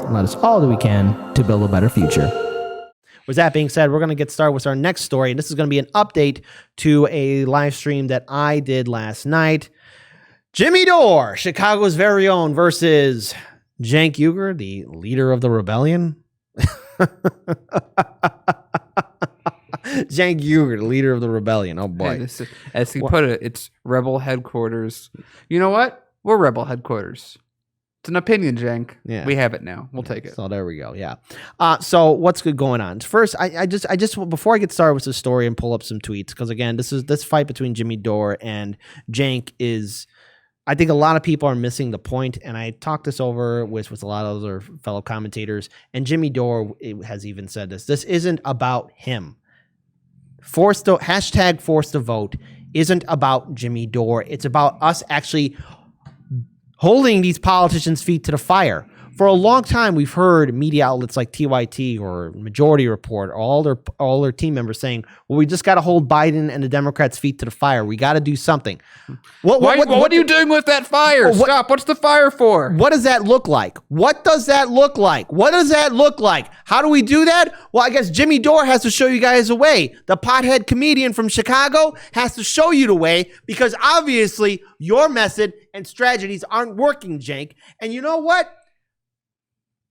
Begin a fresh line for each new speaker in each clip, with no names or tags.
and let us all do we can to build a better future. With that being said, we're going to get started with our next story, and this is going to be an update to a live stream that I did last night. Jimmy Dore, Chicago's very own, versus Cenk Uygur, the leader of the rebellion. Cenk Uygur, the leader of the rebellion. Oh boy.
Hey, this is, as he put it, it's rebel headquarters. You know what? We're rebel headquarters. It's an opinion, Cenk.
Yeah.
We have it now. We'll take it.
So there we go. Yeah. So what's good going on? First, I just before I get started with the story and pull up some tweets, because again, this fight between Jimmy Dore and Cenk is, I think a lot of people are missing the point, and I talked this over with a lot of other fellow commentators, and Jimmy Dore has even said this. This isn't about him. Forced to vote isn't about Jimmy Dore. It's about us actually holding these politicians' feet to the fire. For a long time, we've heard media outlets like TYT or Majority Report, or all their team members saying, well, we just got to hold Biden and the Democrats' feet to the fire. We got to do something.
What are you doing with that fire? Stop. What's the fire for?
What does that look like? What does that look like? What does that look like? How do we do that? Well, I guess Jimmy Dore has to show you guys a way. The pothead comedian from Chicago has to show you the way, because obviously your method and strategies aren't working, Cenk. And you know what?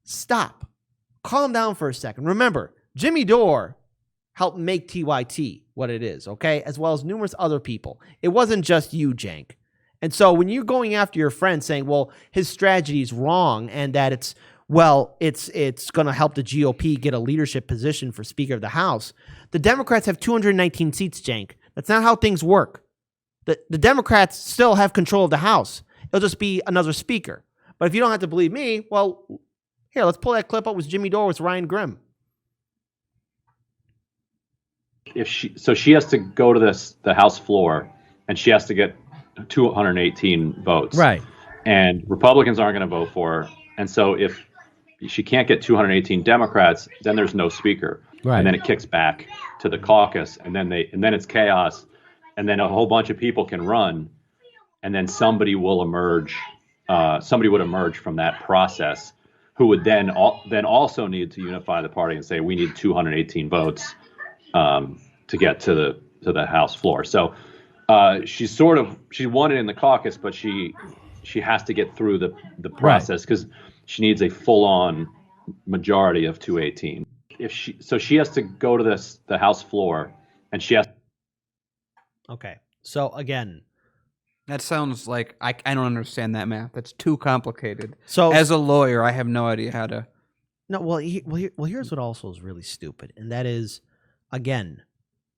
Stop. Calm down for a second. Remember, Jimmy Dore helped make TYT what it is, okay? As well as numerous other people. It wasn't just you, Cenk. And so when you're going after your friend saying, well, his strategy is wrong and that it's going to help the GOP get a leadership position for Speaker of the House, the Democrats have 219 seats, Cenk. That's not how things work. The Democrats still have control of the House. It'll just be another speaker. But if you don't have to believe me, well, here, let's pull that clip up with Jimmy Dore with Ryan Grimm.
She has to go to the House floor, and she has to get 218 votes.
Right.
And Republicans aren't going to vote for her. And so if she can't get 218 Democrats, then there's no speaker.
Right.
And then it kicks back to the caucus, and then it's chaos, and then a whole bunch of people can run, and then somebody will emerge. Somebody would emerge from that process, who would then also need to unify the party and say, we need 218 votes to get to the House floor. So she won it in the caucus, but she has to get through the process, because she needs a full-on majority of 218. She has to go to the House floor, and she has.
Okay. So again,
That sounds like I don't understand that math. That's too complicated.
So
as a lawyer, I have no idea how to.
No, well, here's what also is really stupid, and that is, again,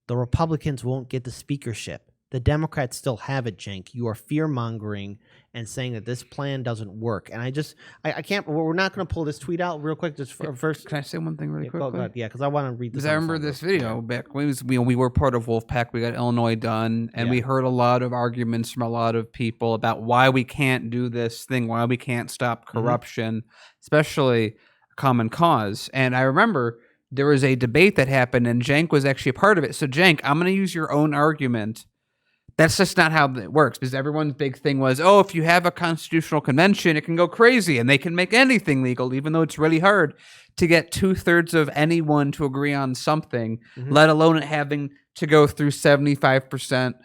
the Republicans won't get the speakership. The Democrats still have it, Cenk. You are fear-mongering and saying that this plan doesn't work. And I can't, we're not going to pull this tweet out real quick. Just first.
Can I say one thing really quickly?
Go ahead. Yeah, because I want to read this.
Because I remember this video back when we were part of Wolfpack. We got Illinois done, and we heard a lot of arguments from a lot of people about why we can't do this thing, why we can't stop corruption, especially Common Cause. And I remember there was a debate that happened, and Cenk was actually a part of it. So, Cenk, I'm going to use your own argument. That's just not how it works, because everyone's big thing was, oh, if you have a constitutional convention, it can go crazy, and they can make anything legal, even though it's really hard to get 2/3 of anyone to agree on something, let alone it having to go through 75%.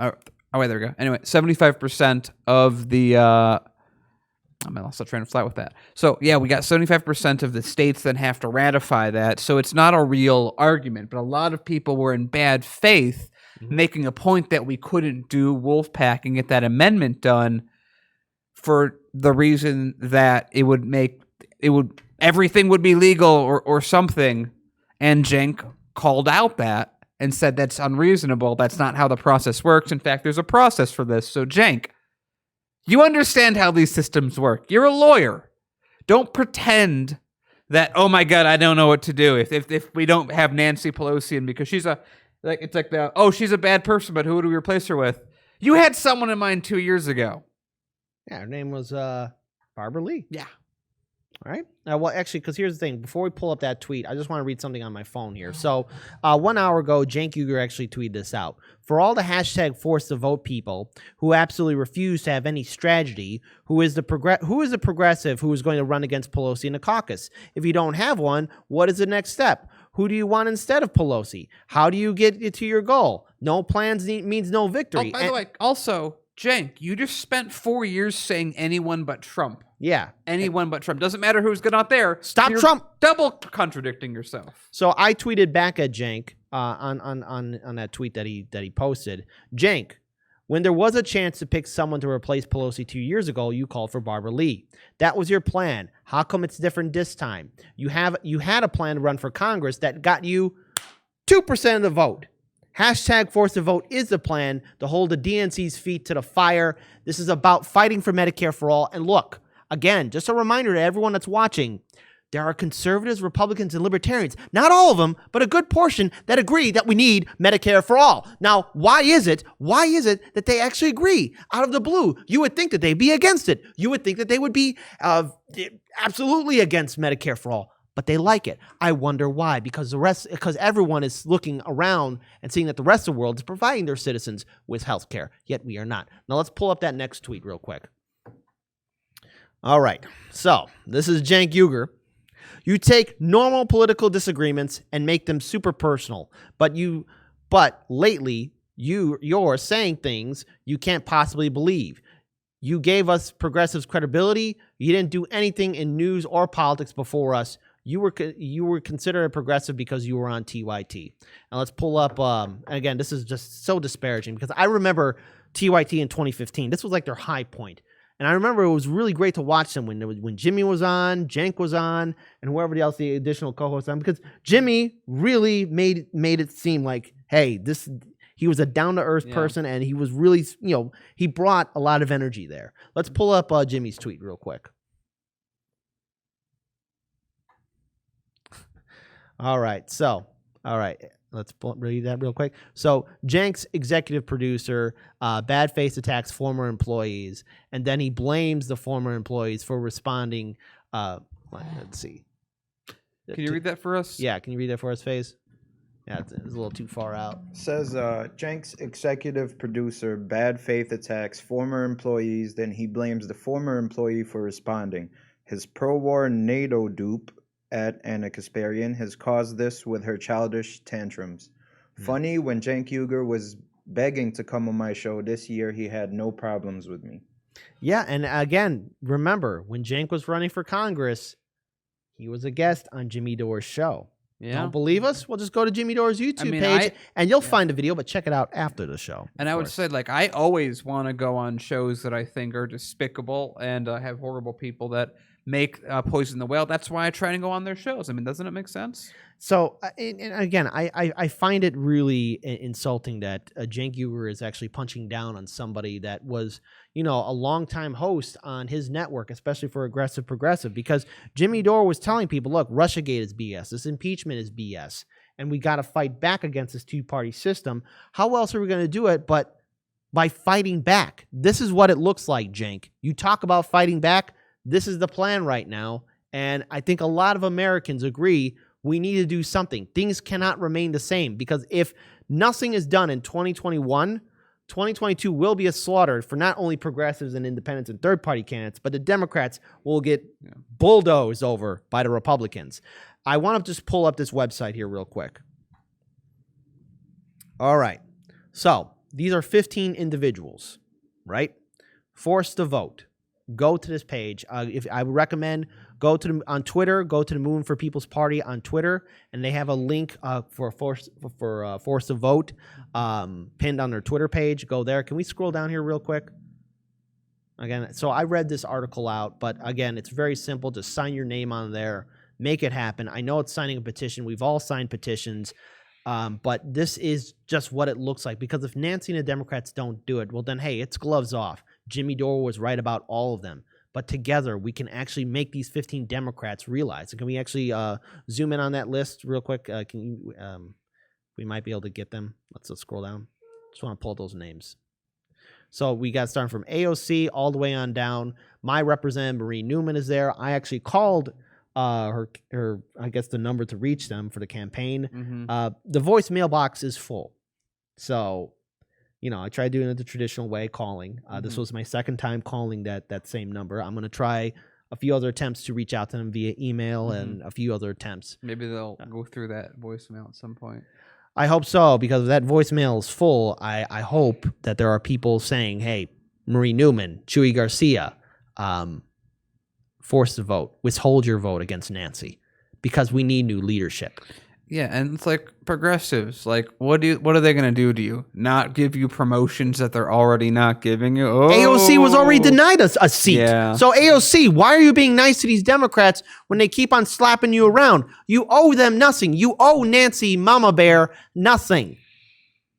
Oh, wait, there we go. Anyway, 75% of the... I'm also trying to fly with that. So, yeah, we got 75% of the states that have to ratify that, so it's not a real argument, but a lot of people were in bad faith making a point that we couldn't do Wolfpack and get that amendment done for the reason that everything would be legal or something. And Cenk called out that and said that's unreasonable. That's not how the process works. In fact, there's a process for this. So, Cenk, you understand how these systems work. You're a lawyer. Don't pretend that, oh my God, I don't know what to do if we don't have Nancy Pelosi in, because she's she's a bad person, but who do we replace her with? You had someone in mind 2 years ago.
Yeah, her name was Barbara Lee.
Yeah.
All right. Well, actually, because here's the thing. Before we pull up that tweet, I just want to read something on my phone here. So 1 hour ago, Cenk Uygur actually tweeted this out. For all the hashtag force to vote people who absolutely refuse to have any strategy, who is the progressive who is going to run against Pelosi in the caucus? If you don't have one, what is the next step? Who do you want instead of Pelosi? How do you get to your goal? No plans means no victory.
Oh, by the way, also, Cenk, you just spent 4 years saying anyone but Trump.
Yeah.
Anyone but Trump. Doesn't matter who's good out there.
Stop
You're
Trump.
Double contradicting yourself.
So I tweeted back at Cenk on that tweet that he posted. Cenk, when there was a chance to pick someone to replace Pelosi 2 years ago, you called for Barbara Lee. That was your plan. How come it's different this time? You had a plan to run for Congress that got you 2% of the vote. Hashtag force to vote is the plan to hold the DNC's feet to the fire. This is about fighting for Medicare for all. And look, again, just a reminder to everyone that's watching, there are conservatives, Republicans, and libertarians, not all of them, but a good portion that agree that we need Medicare for all. Now, why is it that they actually agree out of the blue? You would think that they'd be against it. You would think that they would be absolutely against Medicare for all. But they like it. I wonder why. Because everyone is looking around and seeing that the rest of the world is providing their citizens with health care, yet we are not. Now let's pull up that next tweet real quick. All right. So this is Cenk Uygur. You take normal political disagreements and make them super personal, but lately you're saying things you can't possibly believe. You gave us progressives credibility. You didn't do anything in news or politics before us. You were considered a progressive because you were on TYT. Now let's pull up. And again, this is just so disparaging because I remember TYT in 2015. This was like their high point. And I remember it was really great to watch them when Jimmy was on, Cenk was on, and whoever else the additional co-host on, because Jimmy really made it seem like, hey, he was a down-to-earth person, and he was really, he brought a lot of energy there. Let's pull up Jimmy's tweet real quick. All right, let's read that real quick. So Cenk's executive producer, bad face attacks former employees, and then he blames the former employees for responding. Let's see.
Can you read that for us?
Yeah, can you read that for us, Faze? Yeah, it's a little too far out.
Says Cenk's executive producer bad faith attacks former employees, then he blames the former employee for responding. His pro-war NATO dupe at Anna Kasparian has caused this with her childish tantrums. Funny, when Cenk Uygur was begging to come on my show this year, he had no problems with me.
Yeah, and again, remember, when Cenk was running for Congress, he was a guest on Jimmy Dore's show. Yeah. Don't believe us? Well, just go to Jimmy Dore's YouTube page, and you'll find the video, but check it out after the show.
And I would say, I always want to go on shows that I think are despicable and have horrible people that make Poison the Whale. That's why I try to go on their shows. I mean, doesn't it make sense?
So, and again, I find it really insulting that Cenk Uygur is actually punching down on somebody that was, a longtime host on his network, especially for Aggressive Progressive, because Jimmy Dore was telling people, look, Russiagate is BS. This impeachment is BS. And we got to fight back against this two-party system. How else are we going to do it but by fighting back? This is what it looks like, Cenk. You talk about fighting back. This is the plan right now, and I think a lot of Americans agree we need to do something. Things cannot remain the same, because if nothing is done in 2021, 2022 will be a slaughter for not only progressives and independents and third-party candidates, but the Democrats will get bulldozed over by the Republicans. I want to just pull up this website here real quick. All right. So these are 15 individuals, right? Forced to vote. Go to this page. If I would recommend, go to on Twitter. Go to the Movement for People's Party on Twitter, and they have a link for force to vote pinned on their Twitter page. Go there. Can we scroll down here real quick? Again, so I read this article out, but again, it's very simple. Just sign your name on there. Make it happen. I know it's signing a petition. We've all signed petitions. But this is just what it looks like, because if Nancy and the Democrats don't do it, well, then, hey, it's gloves off. Jimmy Dore was right about all of them. But together, we can actually make these 15 Democrats realize. And can we actually zoom in on that list real quick? Can you? We might be able to get them. Let's scroll down. Just want to pull those names. So we got starting from AOC all the way on down. My representative, Marie Newman, is there. I actually called her, I guess, the number to reach them for the campaign.
Mm-hmm.
The voicemail box is full. So, I tried doing it the traditional way, calling. This was my second time calling that same number. I'm going to try a few other attempts to reach out to them via email and a few other attempts.
Maybe they'll go through that voicemail at some point.
I hope so, because if that voicemail is full, I hope that there are people saying, hey, Marie Newman, Chuy Garcia, force the vote, withhold your vote against Nancy, because we need new leadership.
Yeah, and it's like progressives. Like, what are they going to do to you? Not give you promotions that they're already not giving you? Oh.
AOC was already denied a seat.
Yeah.
So AOC, why are you being nice to these Democrats when they keep on slapping you around? You owe them nothing. You owe Nancy Mama Bear nothing.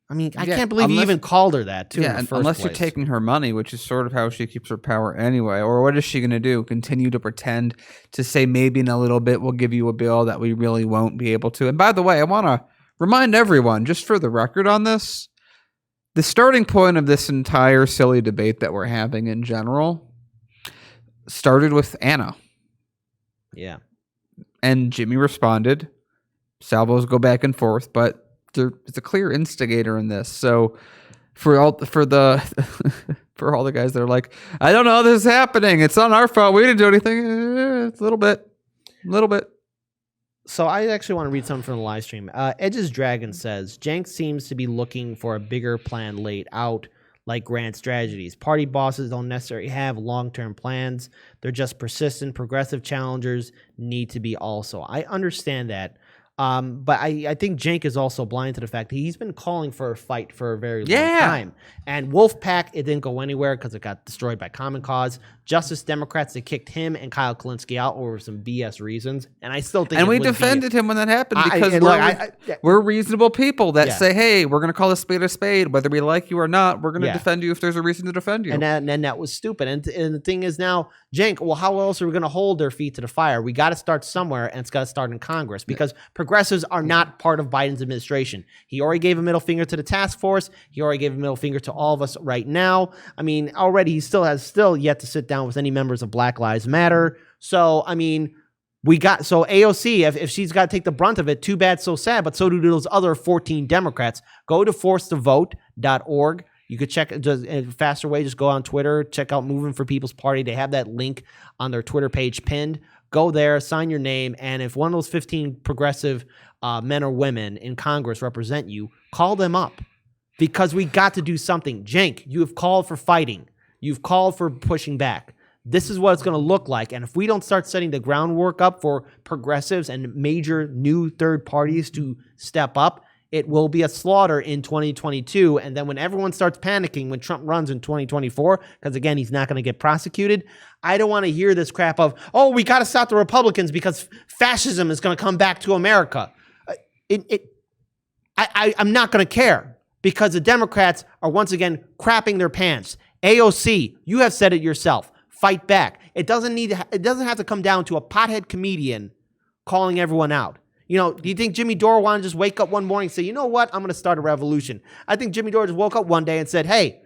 I mean, I can't believe you even called her that, too.
Yeah, unless you're taking her money, which is sort of how she keeps her power anyway. Or what is she going to do? Continue to pretend to say maybe in a little bit we'll give you a bill that we really won't be able to. And by the way, I want to remind everyone, just for the record on this, the starting point of this entire silly debate that we're having in general started with Anna.
Yeah.
And Jimmy responded. Salvos go back and forth, but there's a clear instigator in this. So for all the guys that are like, I don't know how this is happening, it's not our fault, we didn't do anything. It's a little bit.
So I actually want to read something from the live stream. Edge's Dragon says, Cenk seems to be looking for a bigger plan laid out, like grand strategies. Party bosses don't necessarily have long-term plans. They're just persistent. Progressive challengers need to be also. I understand that. But I think Cenk is also blind to the fact that he's been calling for a fight for a very long time. And Wolfpack, it didn't go anywhere because it got destroyed by Common Cause. Justice Democrats, they kicked him and Kyle Kalinske out over some BS reasons. And I still think
we defended him when that happened because we're reasonable people that say, hey, we're going to call a spade, whether we like you or not. We're going to defend you if there's a reason to defend you.
And that was stupid. And the thing is now, Cenk, well, how else are we going to hold their feet to the fire? We got to start somewhere, and it's got to start in Congress, because progressives are not part of Biden's administration. He already gave a middle finger to the task force. He already gave a middle finger to all of us right now. I mean, already he still yet to sit down with any members of Black Lives Matter. So, I mean, so AOC, if she's got to take the brunt of it, too bad, so sad, but so do those other 14 Democrats. Go to forcetovote.org. You could check just a faster way. Just go on Twitter, check out Moving for People's Party. They have that link on their Twitter page pinned. Go there, sign your name, and if one of those 15 progressive men or women in Congress represent you, call them up, because we got to do something. Cenk, you have called for fighting. You've called for pushing back. This is what it's going to look like. And if we don't start setting the groundwork up for progressives and major new third parties to step up, it will be a slaughter in 2022. And then when everyone starts panicking when Trump runs in 2024, because again, he's not going to get prosecuted, I don't want to hear this crap of, oh, we got to stop the Republicans because fascism is going to come back to America. I'm not going to care, because the Democrats are once again crapping their pants. AOC, you have said it yourself. Fight back. It doesn't have to come down to a pothead comedian calling everyone out. Do you think Jimmy Dore wanted to just wake up one morning and say, you know what, I'm going to start a revolution? I think Jimmy Dore just woke up one day and said, hey,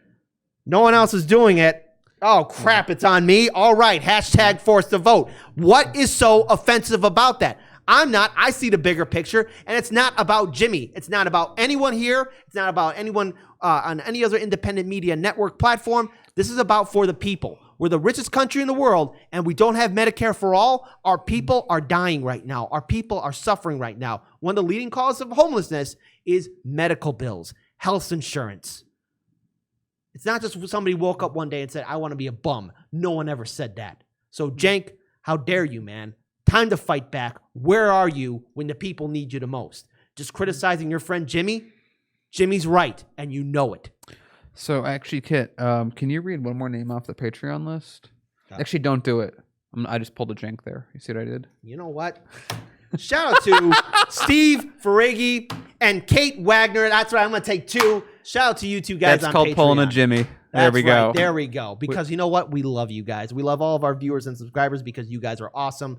no one else is doing it. Oh, crap, it's on me. All right, hashtag force the vote. What is so offensive about that? I'm not. I see the bigger picture, and it's not about Jimmy. It's not about anyone here. It's not about anyone on any other independent media network platform. This is about for the people. We're the richest country in the world, and we don't have Medicare for all. Our people are dying right now. Our people are suffering right now. One of the leading causes of homelessness is medical bills, health insurance. It's not just somebody woke up one day and said, I want to be a bum. No one ever said that. So, Cenk, how dare you, man? Time to fight back. Where are you when the people need you the most? Just criticizing your friend Jimmy? Jimmy's right, and you know it.
So, actually, Kit, can you read one more name off the Patreon list? Actually, don't do it. I just pulled a Cenk there. You see what I did?
You know what? Shout out to Steve Ferrighi and Kate Wagner. That's right. I'm going to take 2. Shout out to you two guys.
That's called Patreon. Pulling a Jimmy. There we go.
There we go. Because you know what? We love you guys. We love all of our viewers and subscribers because you guys are awesome.